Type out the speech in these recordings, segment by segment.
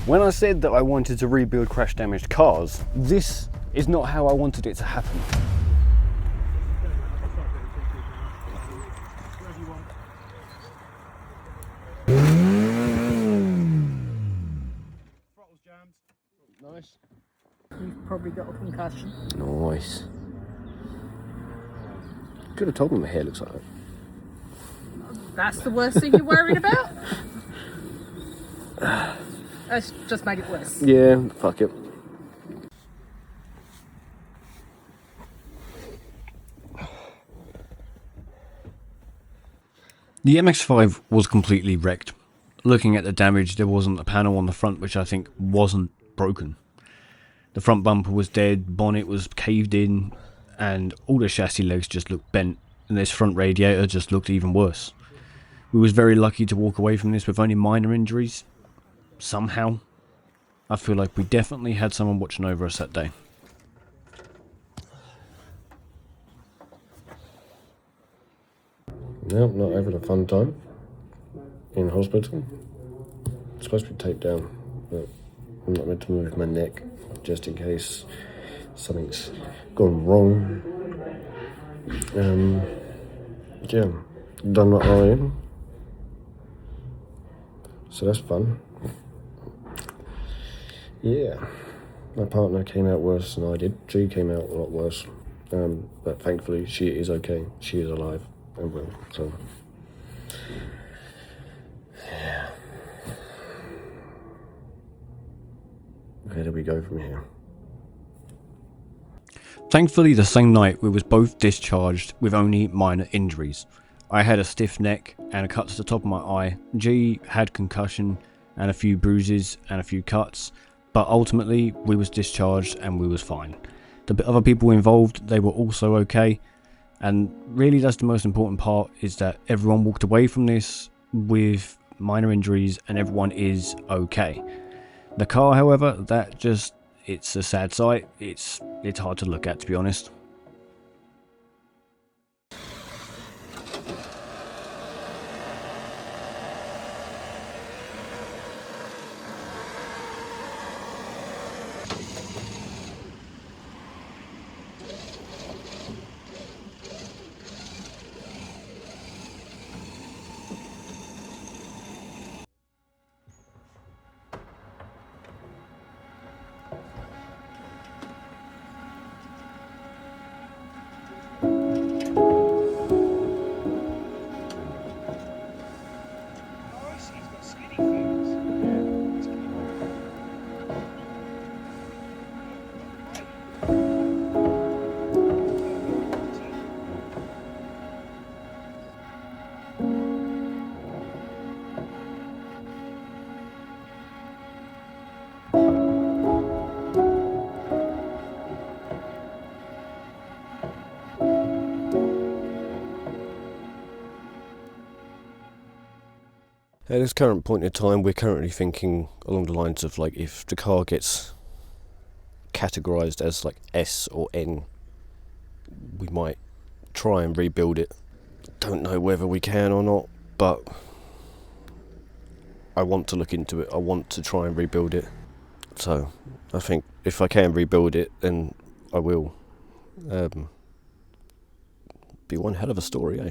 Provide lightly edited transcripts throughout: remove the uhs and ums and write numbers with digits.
When I said that I wanted to rebuild crash damaged cars, this is not how I wanted it to happen. Throttle's jammed. Nice. You've probably got a concussion. Nice. Could have told me my hair looks like that. That's the worst thing you're worried about? Let's just make it worse. Yeah, fuck it. The MX5 was completely wrecked. Looking at the damage, there wasn't a panel on the front which I think wasn't broken. The front bumper was dead, bonnet was caved in, and all the chassis legs just looked bent, and this front radiator just looked even worse. We was very lucky to walk away from this with only minor injuries. Somehow. I feel like we definitely had someone watching over us that day. No, not having a fun time in hospital. It's supposed to be taped down, but I'm not meant to move my neck just in case something's gone wrong. Yeah, done what I am. So that's fun. Yeah, my partner came out worse than I did. She came out a lot worse, but thankfully she is okay. She is alive and well. So yeah, where do we go from here? Thankfully, the same night we was both discharged with only minor injuries. I had a stiff neck and a cut to the top of my eye. G had concussion and a few bruises and a few cuts, but ultimately we was discharged and we was fine. The other people involved, they were also okay, and really that's the most important part, is that everyone walked away from this with minor injuries and everyone is okay. The car, however, that just, it's a sad sight. It's hard to look at, to be honest. At this current point in time, we're currently thinking along the lines of, like, if the car gets categorised as like S or N, we might try and rebuild it. Don't know whether we can or not, but I want to look into it. I want to try and rebuild it. So I think if I can rebuild it, then I will. Be one hell of a story, eh?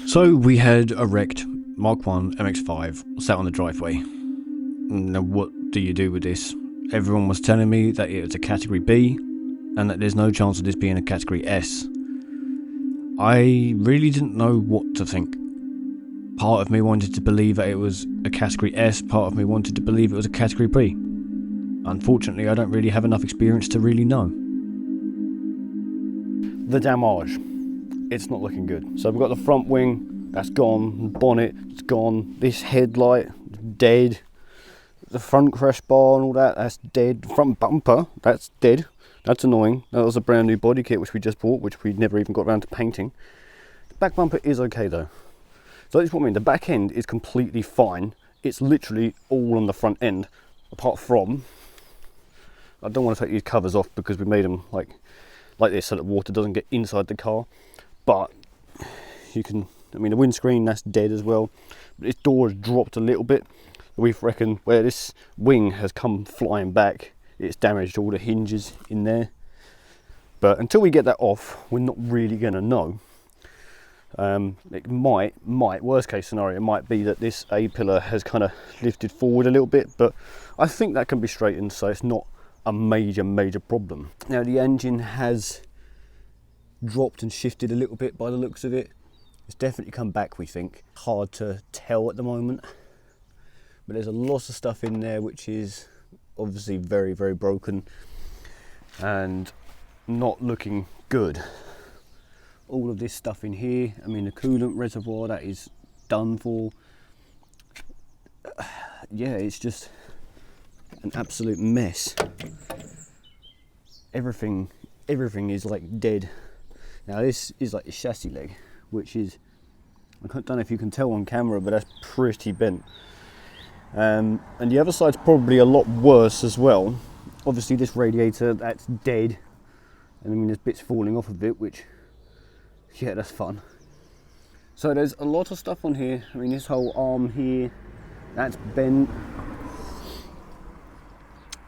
So we had a wrecked Mark 1 MX5 sat on the driveway. Now what do you do with this? Everyone was telling me that it was a category B and that there's no chance of this being a category S. I really didn't know what to think. Part of me wanted to believe that it was a category S, part of me wanted to believe it was a category B. Unfortunately, I don't really have enough experience to really know. The damage. It's not looking good. So we've got the front wing, that's gone. Bonnet, it's gone. This headlight, dead. The front crash bar and all that, that's dead. The front bumper, that's dead. That's annoying. That was a brand new body kit which we just bought, which we never even got around to painting. The back bumper is okay though. So that's what I mean. The back end is completely fine. It's literally all on the front end, apart from, I don't want to take these covers off because we made them like this so that water doesn't get inside the car. But you can, I mean, the windscreen, that's dead as well. But this door has dropped a little bit. We reckon where this wing has come flying back, it's damaged all the hinges in there. But until we get that off, we're not really going to know. It might, worst case scenario, it might be that this A-pillar has kind of lifted forward a little bit, but I think that can be straightened, so it's not a major problem. Now the engine has dropped and shifted a little bit by the looks of it. It's definitely come back, we think. Hard to tell at the moment, but there's a lot of stuff in there which is obviously very broken and not looking good. All of this stuff in here, I mean the coolant reservoir, that is done for. Yeah, it's just an absolute mess. Everything is like dead. Now this is like the chassis leg, which is, I don't know if you can tell on camera, but that's pretty bent. And the other side's probably a lot worse as well. Obviously this radiator, that's dead. I mean there's bits falling off of it, which, yeah, that's fun. So there's a lot of stuff on here. I mean this whole arm here, that's bent.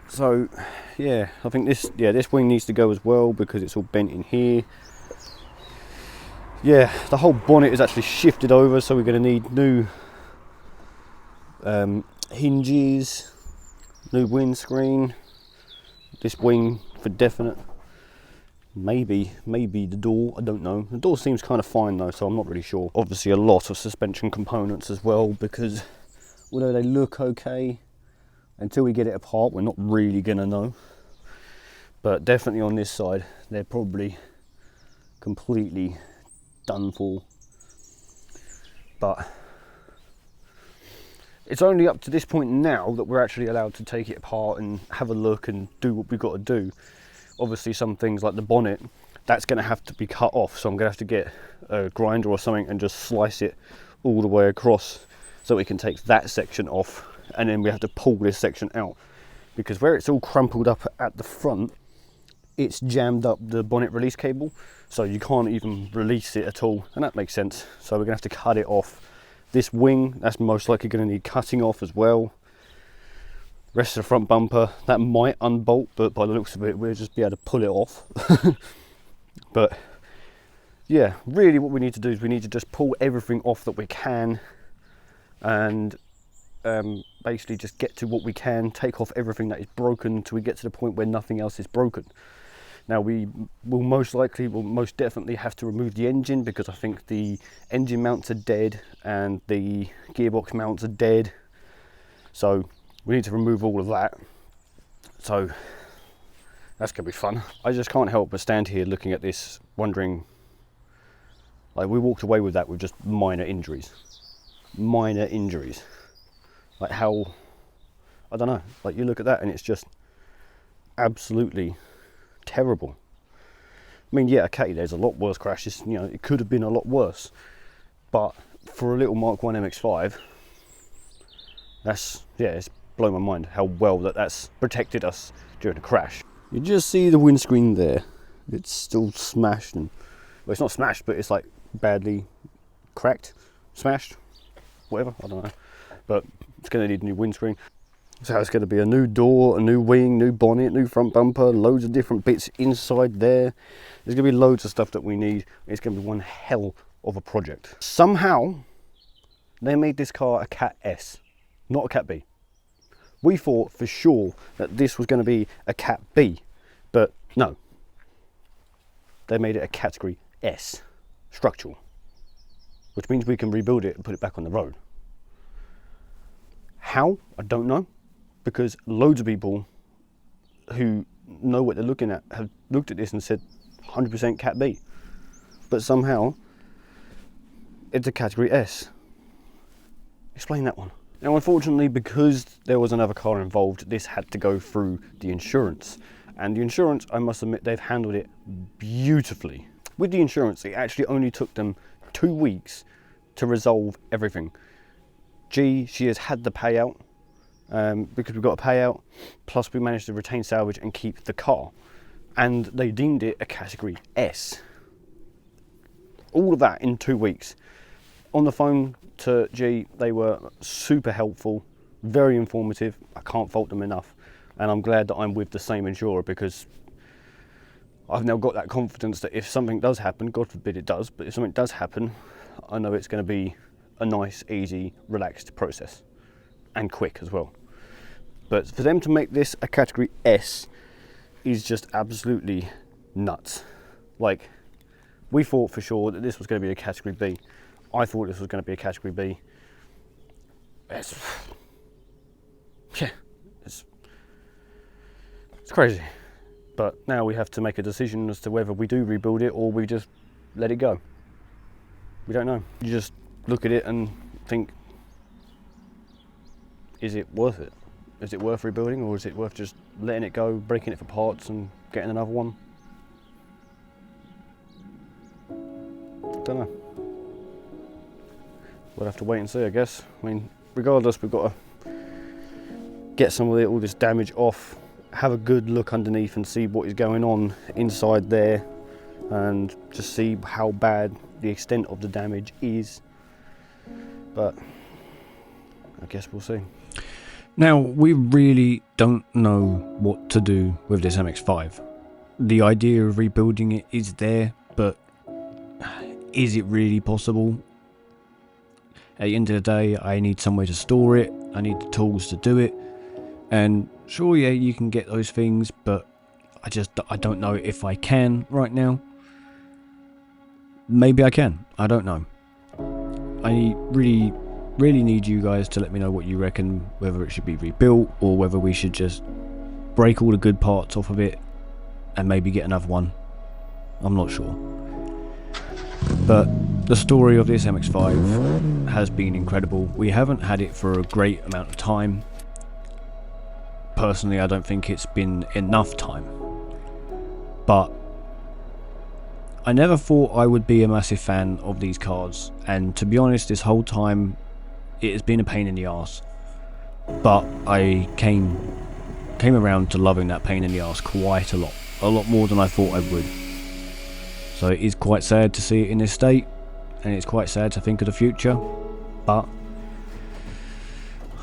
So yeah, I think this wing needs to go as well because it's all bent in here. Yeah, the whole bonnet is actually shifted over, so we're going to need new hinges, new windscreen, this wing for definite. Maybe the door, I don't know. The door seems kind of fine though, so I'm not really sure. Obviously a lot of suspension components as well, because although they look okay, until we get it apart, we're not really gonna know. But definitely on this side, they're probably completely done for. But it's only up to this point now that we're actually allowed to take it apart and have a look and do what we've got to do. Obviously some things like the bonnet, that's going to have to be cut off, so I'm going to have to get a grinder or something and just slice it all the way across so we can take that section off, and then we have to pull this section out, because where it's all crumpled up at the front, it's jammed up the bonnet release cable, so you can't even release it at all, and that makes sense. So we're going to have to cut it off. This wing, that's most likely going to need cutting off as well. Rest of the front bumper, that might unbolt, but by the looks of it, we'll just be able to pull it off. But yeah, really what we need to do is we need to just pull everything off that we can, and basically just get to what we can, take off everything that is broken until we get to the point where nothing else is broken. Now we will most definitely have to remove the engine, because I think the engine mounts are dead and the gearbox mounts are dead. So we need to remove all of that. So that's gonna be fun. I just can't help but stand here looking at this, wondering, like, we walked away with that with just minor injuries. Like how, I don't know, like you look at that and it's just absolutely terrible. I mean, yeah, okay, there's a lot worse crashes, you know, it could have been a lot worse, but for a little Mark 1 MX5, that's, yeah, it's blown my mind how well that's protected us during a crash. You just see the windscreen there, it's still smashed, and well, it's not smashed, but it's like badly cracked, smashed, whatever, I don't know, but it's going to need a new windscreen. So it's going to be a new door, a new wing, new bonnet, new front bumper, loads of different bits inside there. There's going to be loads of stuff that we need. It's going to be one hell of a project. Somehow they made this car a Cat S, not a Cat B. We thought for sure that this was going to be a Cat B, but no. They made it a Category S, structural, which means we can rebuild it and put it back on the road. How? I don't know, because loads of people who know what they're looking at have looked at this and said 100% Cat B, but somehow it's a Category S. Explain that one. Now, unfortunately, because there was another car involved, this had to go through the insurance. And the insurance, I must admit, they've handled it beautifully. With the insurance, it actually only took them 2 weeks to resolve everything. G, she has had the payout, because we got a payout, plus we managed to retain salvage and keep the car. And they deemed it a Category S. All of that in 2 weeks. On the phone to G, they were super helpful, very informative. I can't fault them enough, and I'm glad that I'm with the same insurer, because I've now got that confidence that if something does happen, God forbid it does, but if something does happen, I know it's going to be a nice, easy, relaxed process, and quick as well. But for them to make this a category S is just absolutely nuts. Like, we thought for sure that this was going to be a category B. I thought this was going to be a category B. It's crazy. But now we have to make a decision as to whether we do rebuild it or we just let it go. We don't know. You just look at it and think, is it worth it? Is it worth rebuilding, or is it worth just letting it go, breaking it for parts and getting another one? Don't know. We'll have to wait and see, I guess. I mean, regardless, we've got to get some of all this damage off, have a good look underneath and see what is going on inside there, and just see how bad the extent of the damage is. But I guess we'll see. Now, we really don't know what to do with this MX5. The idea of rebuilding it is there, but is it really possible? At the end of the day, I need somewhere to store it, I need the tools to do it, and sure, yeah, you can get those things, but I don't know if I can right now. Maybe I can, I don't know. I really need you guys to let me know what you reckon, whether it should be rebuilt or whether we should just break all the good parts off of it and maybe get another one. I'm not sure. But the story of this MX5 has been incredible. We haven't had it for a great amount of time. Personally, I don't think it's been enough time. But I never thought I would be a massive fan of these cars, and to be honest, this whole time it has been a pain in the arse. But I came around to loving that pain in the arse quite a lot more than I thought I would. So it is quite sad to see it in this state, and it's quite sad to think of the future, but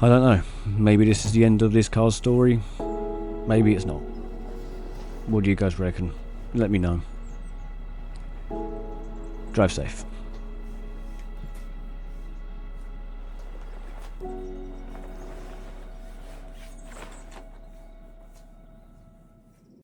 I don't know, maybe this is the end of this car's story, maybe it's not. What do you guys reckon? Let me know. Drive safe.